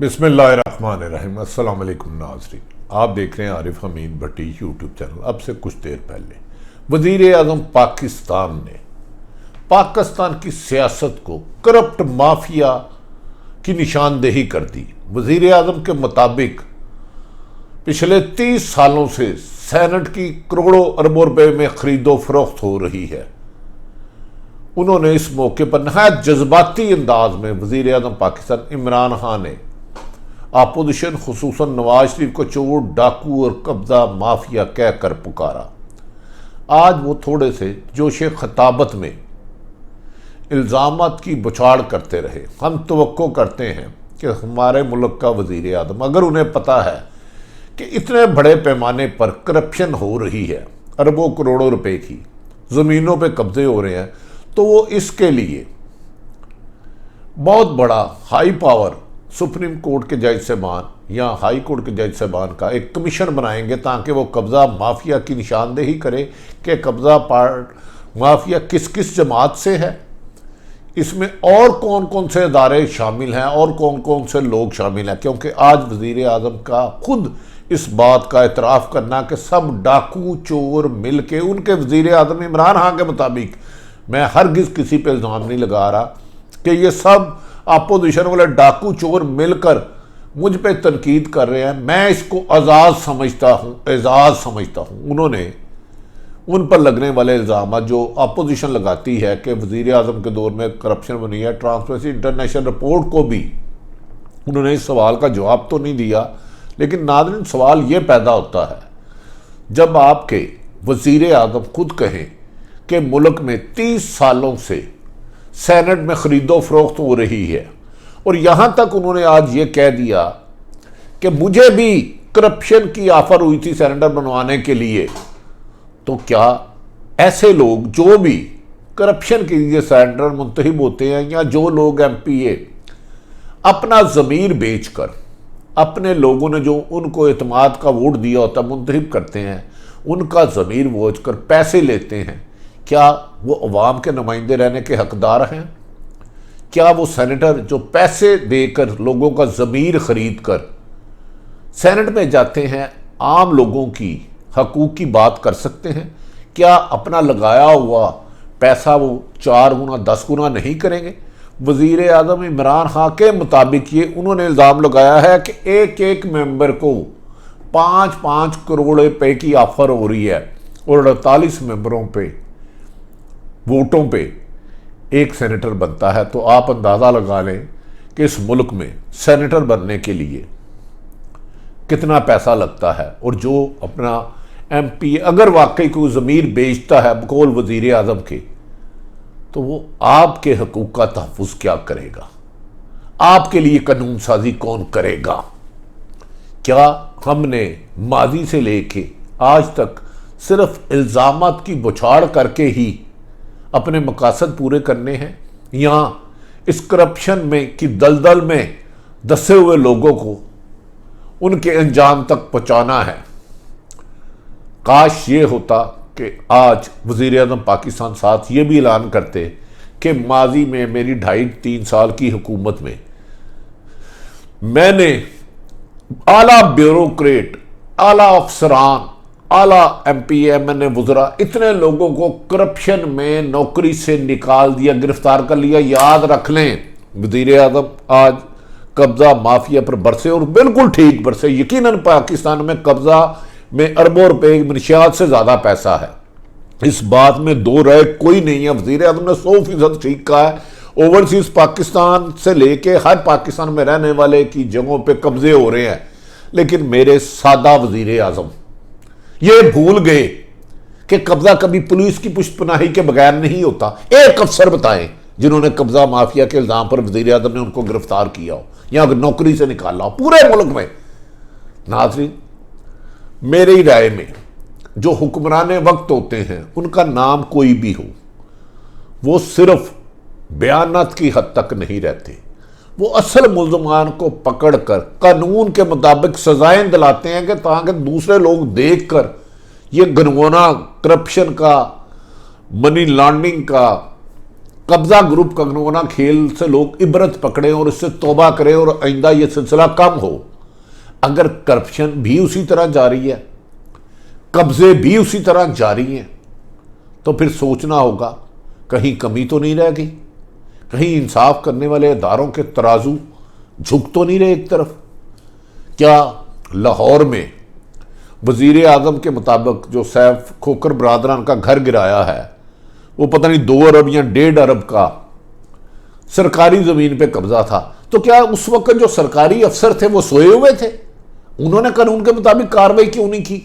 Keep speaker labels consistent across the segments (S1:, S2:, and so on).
S1: बिस्मिल्लाहिर्रहमानिर्रहीम। अस्सलाम वालेकुम नाज़रीन, आप देख रहे हैं आरिफ हमीद भट्टी यूट्यूब चैनल। अब से कुछ देर पहले वज़ीर आज़म पाकिस्तान ने पाकिस्तान की सियासत को करप्ट माफिया की निशानदेही कर दी। वज़ीर आज़म के मुताबिक पिछले 30 सालों से सेनेट की करोड़ों अरबों रुपए में खरीदो फरोख्त हो रही है। उन्होंने इस मौके पर नहायत जज्बाती अंदाज में वज़ीर आज़म पाकिस्तान इमरान खान ने अपोजिशन खुसूसन नवाज शरीफ को चोर, डाकू और कब्जा माफिया कहकर पुकारा। आज वो थोड़े से जोश खताबत में इल्ज़ामात की बुछाड़ करते रहे। हम तवक्को करते हैं कि हमारे मुल्क का वज़ीर आज़म, अगर उन्हें पता है कि इतने बड़े पैमाने पर करप्शन हो रही है, अरबों करोड़ों रुपए की ज़मीनों पे कब्जे हो रहे हैं, तो वो इसके लिए बहुत बड़ा हाई पावर सुप्रीम कोर्ट के जज साहबान या हाई कोर्ट के जज साहबान का एक कमीशन बनाएंगे ताकि वो कब्ज़ा माफिया की निशानदेही करे कि कब्ज़ा माफिया किस किस जमात से है, इसमें और कौन कौन से इदारे शामिल हैं और कौन कौन से लोग शामिल हैं। क्योंकि आज वज़ीर आज़म का खुद इस बात का एतराफ़ करना कि सब डाकू चोर मिल के, उनके वज़ीर आज़म इमरान खान के मुताबिक, मैं हरगिज़ किसी पे इल्ज़ाम नहीं लगा रहा कि ये सब अपोजिशन वाले डाकू चोर मिलकर मुझ पे तनकीद कर रहे हैं, मैं इसको एजाज़ समझता हूँ। उन्होंने उन पर लगने वाले इल्ज़ाम जो अपोजिशन लगाती है कि वज़ीर आज़म के दौर में करप्शन बनी है, ट्रांसपेरेंसी इंटरनेशनल रिपोर्ट को भी उन्होंने इस सवाल का जवाब तो नहीं दिया। लेकिन नाज़रीन, सवाल ये पैदा होता है जब आपके वज़ीर आज़म खुद कहें कि मुल्क में 30 सालों से सेनेट में खरीदो फरोख्त हो रही है, और यहां तक उन्होंने आज ये कह दिया कि मुझे भी करप्शन की ऑफर हुई थी सेनेटर बनवाने के लिए। तो क्या ऐसे लोग जो भी करप्शन के लिए सेनेटर मुंतखब होते हैं, या जो लोग MPA अपना ज़मीर बेचकर, अपने लोगों ने जो उनको एतमाद का वोट दिया होता मुंतखब करते हैं, उनका ज़मीर बेचकर पैसे लेते हैं, क्या वो अवाम के नुमाइंदे रहने के हकदार हैं? क्या वो सेनेटर जो पैसे देकर लोगों का ज़मीर खरीद कर सेनेट में जाते हैं, आम लोगों की हकूक़ की बात कर सकते हैं? क्या अपना लगाया हुआ पैसा वो 4 गुना 10 गुना नहीं करेंगे? वज़ीर आज़म इमरान खान के मुताबिक ये उन्होंने इल्ज़ाम लगाया है कि एक एक मेंबर को 5-5 करोड़ रुपए की ऑफर हो रही है, और 48 मेंबरों पे वोटों पे एक सेनेटर बनता है। तो आप अंदाज़ा लगा लें कि इस मुल्क में सेनेटर बनने के लिए कितना पैसा लगता है। और जो अपना MP अगर वाकई कोई ज़मीर बेचता है बकौल वज़ीर आज़म के, तो वो आपके हकूक़ का तहफ़्फ़ुज़ क्या करेगा? आपके लिए कानून साजी कौन करेगा? क्या हमने माजी से लेके आज तक सिर्फ इल्ज़ामात की बुछाड़ करके ही अपने मकासद पूरे करने हैं, या इस करप्शन में की दलदल में दसे हुए लोगों को उनके अंजाम तक पहुंचाना है? काश ये होता कि आज वज़ीर आज़म पाकिस्तान साथ ये भी ऐलान करते कि माजी में मेरी 2.5-3 साल की हुकूमत में मैंने आला ब्यूरोक्रेट, आला अफसरान, आला MPA MNA वज़रा, इतने लोगों को करप्शन में नौकरी से निकाल दिया, गिरफ्तार कर लिया। याद रख लें, वज़ीर आज़म आज कब्ज़ा माफिया पर बरसे, और बिल्कुल ठीक बरसे। यकीनन पाकिस्तान में कब्ज़ा में अरबों रुपए मनशियात से ज़्यादा पैसा है, इस बात में दो राय कोई नहीं है। वज़ीर आज़म ने 100% ठीक कहा है। ओवरसीज़ पाकिस्तान से लेके हर पाकिस्तान में रहने वाले की जगहों पे कब्जे हो रहे हैं। लेकिन मेरे सादा वज़ीर आज़म ये भूल गए कि कब्जा कभी पुलिस की पुष्टपनाही के बगैर नहीं होता। एक अफसर बताएं जिन्होंने कब्जा माफिया के इल्जाम पर वज़ीर आज़म ने उनको गिरफ्तार किया हो या नौकरी से निकाला हो पूरे मुल्क में। नाज़रीन, मेरी राय में जो हुक्मरान वक्त होते हैं उनका नाम कोई भी हो, वो सिर्फ बयानात की हद तक नहीं रहते। वो असल मुल्ज़मान को पकड़कर कानून के मुताबिक सजाएं दिलाते हैं कि ताकि दूसरे लोग देखकर ये घनघोना करप्शन का, मनी लॉन्ड्रिंग का, कब्जा ग्रुप कंगनोना खेल से लोग इबरत पकड़ें और इससे तौबा करें और आइंदा ये सिलसिला कम हो। अगर करप्शन भी उसी तरह जारी है, कब्जे भी उसी तरह जारी हैं, तो फिर सोचना होगा कहीं कमी तो नहीं रह गई, कहीं इंसाफ करने वाले इदारों के तराजू झुक तो नहीं रहे एक तरफ। क्या लाहौर में वजीर आजम के मुताबिक जो सैफ खोकर बरादरान का घर गिराया है वो पता नहीं 2 अरब या 1.5 अरब का सरकारी ज़मीन पे कब्जा था, तो क्या उस वक्त जो सरकारी अफसर थे वो सोए हुए थे? उन्होंने कानून के मुताबिक कार्रवाई क्यों नहीं की?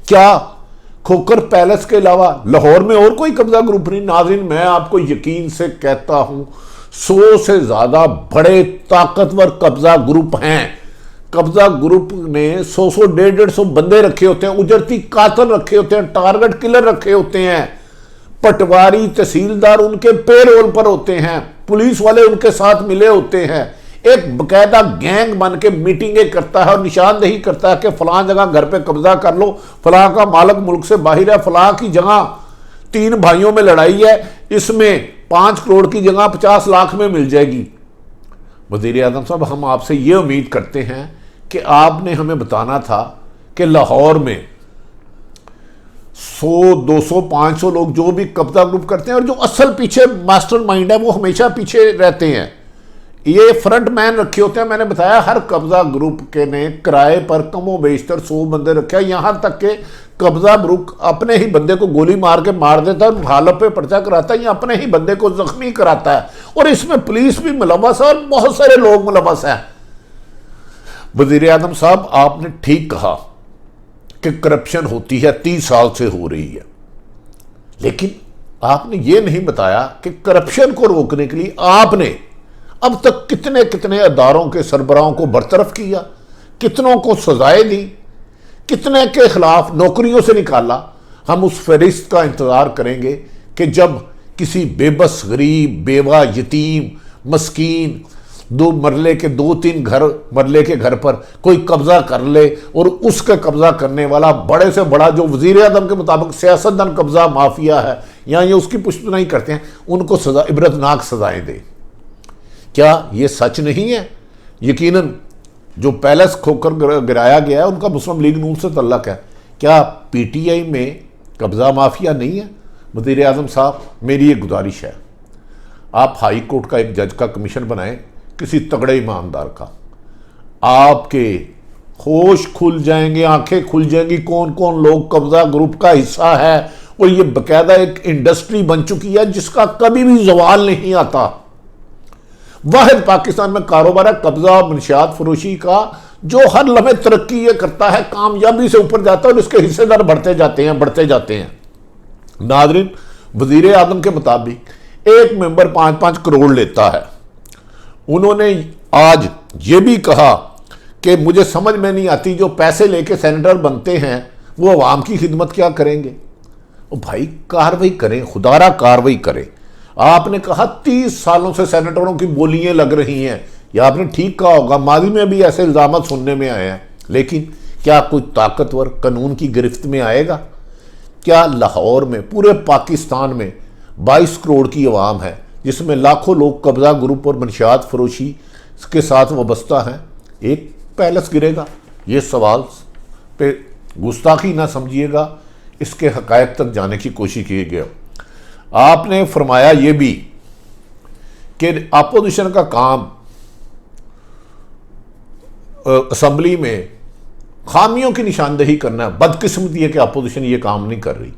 S1: क्या खोकर पैलेस के अलावा लाहौर में और कोई कब्जा ग्रुप नहीं? नाज़रीन, मैं आपको यकीन से कहता हूं 100 से ज़्यादा बड़े ताकतवर कब्जा ग्रुप हैं। कब्जा ग्रुप ने 100 150 बंदे रखे होते हैं, उजरती कातिल रखे होते हैं, टारगेट किलर रखे होते हैं, पटवारी तहसीलदार उनके पेरोल पर होते हैं, पुलिस वाले उनके साथ मिले होते हैं। एक बकायदा गैंग बन के मीटिंगें करता है और निशानदेही करता है कि फलां जगह घर पे कब्जा कर लो, फलां का मालिक मुल्क से बाहर है, फलां की जगह 3 भाइयों में लड़ाई है, इसमें 5 करोड़ की जगह 50 लाख में मिल जाएगी। वज़ीर आज़म साहब, हम आपसे ये उम्मीद करते हैं कि आपने हमें बताना था कि लाहौर में 100, 200, 500 लोग जो भी कब्जा ग्रुप करते हैं और जो असल पीछे मास्टरमाइंड है वो हमेशा पीछे रहते हैं, ये फ्रंट मैन रखे होते हैं। मैंने बताया हर कब्जा ग्रुप के ने किराए पर कमो बेशतर 100 बंदे रखे हैं, यहां तक कि कब्जा ग्रुप अपने ही बंदे को गोली मार के मार देता है, हालत पे पर्चा कराता है या अपने ही बंदे को जख्मी कराता है, और इसमें पुलिस भी मुलव्वस है और बहुत सारे लोग मुलव्वस हैं। वज़ीर आज़म साहब, आपने ठीक कहा कि करप्शन होती है, 30 साल से हो रही है, लेकिन आपने ये नहीं बताया कि करप्शन को रोकने के लिए आपने अब तक कितने कितने अदारों के सरबराहों को बरतरफ किया, कितनों को सजाएं दी, कितने के खिलाफ नौकरियों से निकाला। हम उस फहरिस्त का इंतजार करेंगे कि जब किसी बेबस गरीब बेवा यतीम मस्कीन 2 मरले के 2-3 घर मरले के घर पर कोई कब्जा कर ले और उसका कब्जा करने वाला बड़े से बड़ा जो वजीर आज़म के मुताबिक सियासतदान कब्जा माफिया है या ये उसकी पुष्टि नहीं करते हैं, उनको सजा इबरतनाक सजाएं दे। क्या ये सच नहीं है? यकीनन जो पैलेस खोकर गिराया गया है उनका मुस्लिम लीग नून से तल्लक है। क्या पीटीआई में कब्जा माफिया नहीं है? वज़ीर आज़म साहब, मेरी एक गुजारिश है, आप हाई कोर्ट का एक जज का कमीशन बनाएं, किसी तगड़े ईमानदार का। आपके होश खुल जाएंगे, आंखें खुल जाएंगी कौन कौन लोग कब्जा ग्रुप का हिस्सा है, और ये बकायदा एक इंडस्ट्री बन चुकी है जिसका कभी भी जवाल नहीं आता। वाहिद पाकिस्तान में कारोबार है कब्जा और मंशियात फरोशी का, जो हर लम्हे तरक्की ये करता है, कामयाबी से ऊपर जाता है और इसके हिस्सेदार बढ़ते जाते हैं। नाज़रीन, वज़ीर आज़म के मुताबिक एक मेंबर 5-5 करोड़ लेता है। उन्होंने आज ये भी कहा कि मुझे समझ में नहीं आती जो पैसे लेके सेनेटर बनते हैं वो अवाम की खिदमत क्या करेंगे। ओ भाई, कार्रवाई करें, खुदारा कार्रवाई करें। आपने कहा 30 सालों से सेनेटरों की बोलियां लग रही हैं, या आपने ठीक कहा होगा, माजी में भी ऐसे इल्जाम सुनने में आए हैं, लेकिन क्या कोई ताकतवर कानून की गिरफ्त में आएगा? क्या लाहौर में, पूरे पाकिस्तान में 22 करोड़ की आवाम है जिसमें लाखों लोग कब्जा ग्रुप और मंशियात फरोशी के साथ वाबस्ता हैं, एक पैलेस गिरेगा? ये सवाल पे गुस्ताखी ना समझिएगा, इसके हकायक तक जाने की कोशिश की गई। आपने फरमाया ये भी कि अपोजिशन का काम असेंबली में खामियों की निशानदेही करना है। बदकिस्मती है कि अपोजिशन ये काम नहीं कर रही।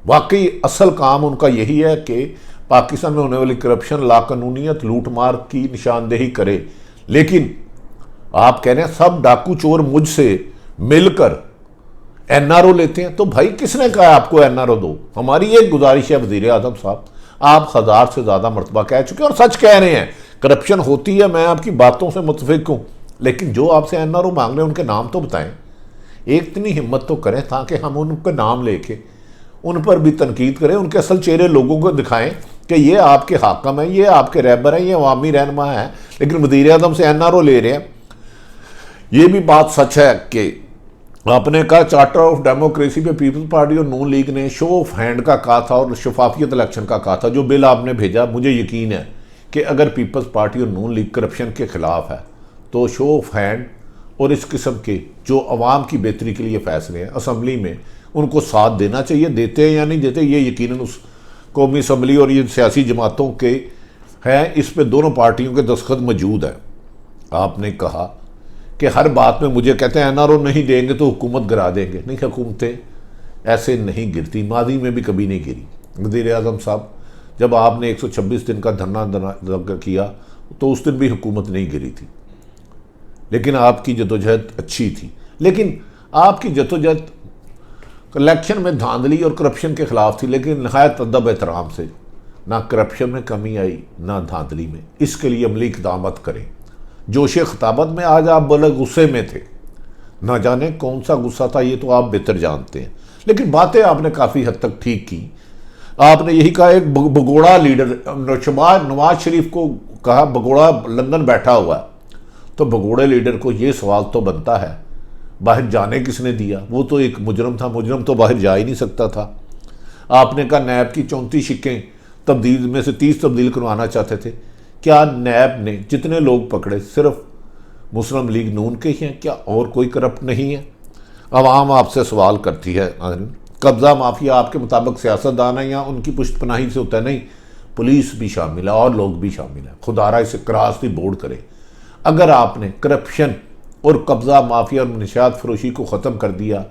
S1: वाकई असल काम उनका यही है कि पाकिस्तान में होने वाली करप्शन, लाकानूनियत, लूटमार की निशानदेही करे, लेकिन आप कह रहे हैं सब डाकू चोर मुझसे मिलकर एनआरओ लेते हैं। तो भाई, किसने कहा आपको एनआरओ दो? हमारी एक गुजारिश है वज़ीर आज़म साहब, आप 1000 से ज़्यादा मरतबा कह चुके और सच कह रहे हैं, करप्शन होती है, मैं आपकी बातों से मुतफिक हूँ, लेकिन जो आपसे एनआरओ मांग रहे हैं उनके नाम तो बताएं। एक इतनी हिम्मत तो करें ताकि हम उनके नाम लेके उन पर भी तनकीद करें, उनके असल चेहरे लोगों को दिखाएं कि ये आपके हाकम हैं, ये आपके रहबर हैं, ये अवामी रहनुमा हैं, लेकिन वज़ीर आज़म से एनआरओ ले रहे हैं। ये भी बात सच है कि आपने कहा चार्टर ऑफ डेमोक्रेसी पे पीपल्स पार्टी और नून लीग ने शो ऑफ हैंड का कहा था और शफाफियत इलेक्शन का कहा था। जो बिल आपने भेजा, मुझे यकीन है कि अगर पीपल्स पार्टी और नून लीग करप्शन के खिलाफ है तो शो ऑफ हैंड और इस किस्म के जो अवाम की बेहतरी के लिए फैसले हैं असम्बली में, उनको साथ देना चाहिए। देते हैं या नहीं देते, ये यकीनन उस कौमी असम्बली और ये सियासी जमातों के हैं, इस पे दोनों पार्टियों के दस्तखत मौजूद है। आपने कहा कि हर बात में मुझे कहते हैं एनआरओ नहीं देंगे तो हुकूमत गिरा देंगे। नहीं, हुकूमतें ऐसे नहीं गिरती, माजी में भी कभी नहीं गिरी। वज़ीर आज़म साहब, जब आपने 126 दिन का धरना किया तो उस दिन भी हुकूमत नहीं गिरी थी, लेकिन आपकी जदोजहद अच्छी थी। लेकिन आपकी जदोजहद इलेक्शन में धांधली और करप्शन के खिलाफ थी, लेकिन नहायत अदब एहतराम से। ना करप्शन में कमी आई ना धांधली में। इसके लिए अमली इक़दाम करें। जोश खिताबत में आज आप बड़े गुस्से में थे, ना जाने कौन सा गुस्सा था, ये तो आप बेहतर जानते हैं, लेकिन बातें आपने काफ़ी हद तक ठीक की। आपने यही कहा, एक भगोड़ा लीडर नवाज शरीफ को कहा भगोड़ा लंदन बैठा हुआ है, तो भगोड़े लीडर को ये सवाल तो बनता है बाहर जाने किसने दिया? वो तो एक मुजरम था, मुजरम तो बाहर जा ही नहीं सकता था। आपने कहा नैब की 34 शिकें तब्दील में से 30 तब्दील करवाना चाहते थे। क्या नैब ने जितने लोग पकड़े सिर्फ मुस्लिम लीग नून के ही हैं? क्या और कोई करप्ट नहीं है? अवाम आपसे सवाल करती है। कब्ज़ा माफिया आपके मुताबिक सियासतदान है या उनकी पुष्टपनाही से होता है? नहीं, पुलिस भी शामिल है और लोग भी शामिल हैं। खुदारा इसे क्रॉसली बोर्ड करे। अगर आपने करप्शन और कब्ज़ा माफिया और मनशियात फरोशी को ख़त्म कर दिया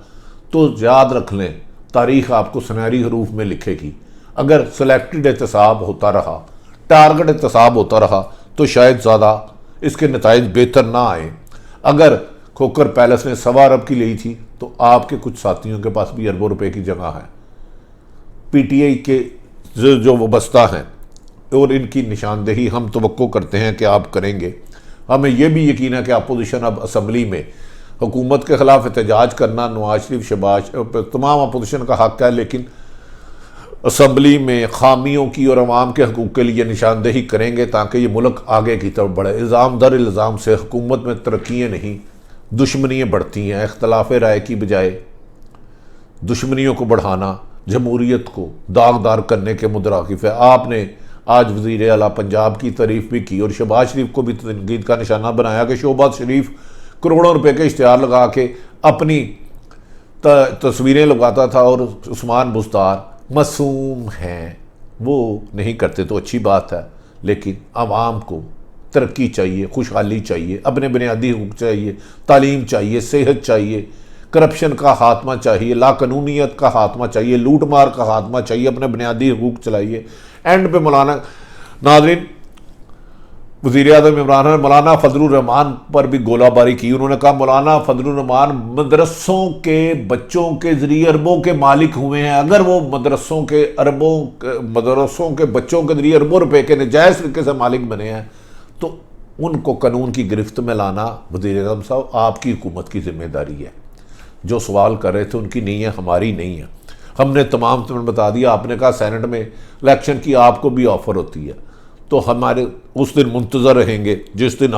S1: तो याद रख लें, तारीख़ आपको सुनहरी हरूफ में लिखेगी। अगर सेलेक्टेड एहतसाब होता रहा, टारगेट एहतसाब होता रहा, तो शायद ज़्यादा इसके नताइज बेहतर ना आए। अगर खोकर पैलेस ने 1.25 अरब की ली थी तो आपके कुछ साथियों के पास भी अरबों रुपए की जगह है। पीटीआई के जो वबस्ता हैं और इनकी निशानदेही हम तवक्को करते हैं कि आप करेंगे। हमें यह भी यकीन है कि अपोजिशन अब असम्बली में हुकूमत के खिलाफ एहतजाज करना नवाज शरीफ शहबाज तमाम अपोजिशन का हक है, लेकिन असम्बली में खामियों की और अवाम के हकूक़ के लिए निशानदेही करेंगे ताकि ये मुल्क आगे की तरफ बढ़े। इल्ज़ाम दर इल्ज़ाम से हुकूमत में तरक्कियाँ नहीं, दुश्मनियाँ बढ़ती हैं। इख्तलाफ राय की बजाय दुश्मनियों को बढ़ाना जमहूरियत को दागदार करने के मुतराकिफ है। आपने आज वज़ीर आला पंजाब की तारीफ़ भी की और शहबाज शरीफ को भी तनकीद का निशाना बनाया कि शहबाज शरीफ करोड़ों रुपए के इश्तिहार लगा के अपनी तस्वीरें लगाता था और उस्मान बुस्तार मासूम हैं, वो नहीं करते तो अच्छी बात है, लेकिन आवाम को तरक्की चाहिए, खुशहाली चाहिए, अपने बुनियादी हुकूक चाहिए, तालीम चाहिए, सेहत चाहिए, करप्शन का खात्मा चाहिए, लाकानूनियत का खात्मा चाहिए, लूट मार का खात्मा चाहिए, अपने बुनियादी हुकूक चलाइए। एंड पे मौलाना नाज़रीन वज़ीर आज़म इमरान ने मौलाना फजलुर रहमान पर भी गोलाबारी की। उन्होंने कहा मौलाना फजलुर रहमान मदरसों के बच्चों के ज़रिए अरबों के मालिक हुए हैं। अगर वो मदरसों के बच्चों के ज़रिए अरबों रुपए के नजायज़ तरीके से मालिक बने हैं तो उनको कानून की गिरफ्त में लाना वज़ीर आज़म साहब आपकी हुकूमत की जिम्मेदारी है। जो सवाल कर रहे थे उनकी नहीं है, हमारी नहीं है। हमने तमाम तुम्हें बता दिया। आपने कहा सेनेट में इलेक्शन की आपको भी ऑफ़र होती है, तो हमारे उस दिन मुंतज़र रहेंगे जिस दिन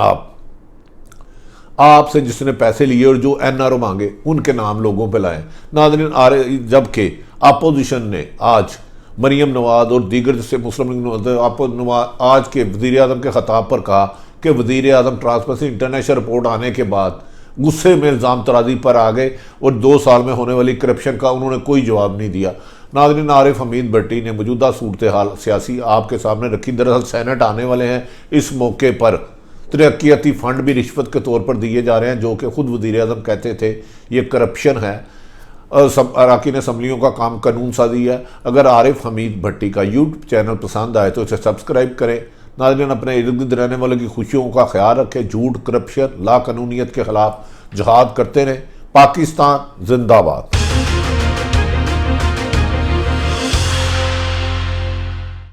S1: आपसे जिसने पैसे लिए और जो एनआरओ मांगे उनके नाम लोगों पे लाएं। नाज़रीन, जबकि अपोजिशन ने आज मरीम नवाज और दीगर से मुस्लिम लीग आज के वज़ीर आज़म के खिताब पर कहा कि वज़ीर आज़म ट्रांसपेरेंसी इंटरनेशनल रिपोर्ट आने के बाद गुस्से में इल्ज़ाम तराजी पर आ गए और 2 साल में होने वाली करप्शन का उन्होंने कोई जवाब नहीं दिया। नाज़रीन, आरिफ हमीद भट्टी ने मौजूदा सूरत हाल सियासी आपके सामने रखी। दरअसल सेनेट आने वाले हैं, इस मौके पर तरक्याती फ़ंड भी रिश्वत के तौर पर दिए जा रहे हैं, जो कि खुद वज़ीर आज़म कहते थे ये करप्शन है। सब अरकान असम्बलियों का काम कानून साजी है। अगर आरिफ हमीद भट्टी का यूट्यूब चैनल पसंद आए तो इसे सब्सक्राइब करें। नाज़रीन, अपने इर्द गिर्द रहने वाले की खुशियों का ख्याल रखें। झूठ, करप्शन, लाकानूनियत के खिलाफ जहाद करते रहें। पाकिस्तान जिंदाबाद।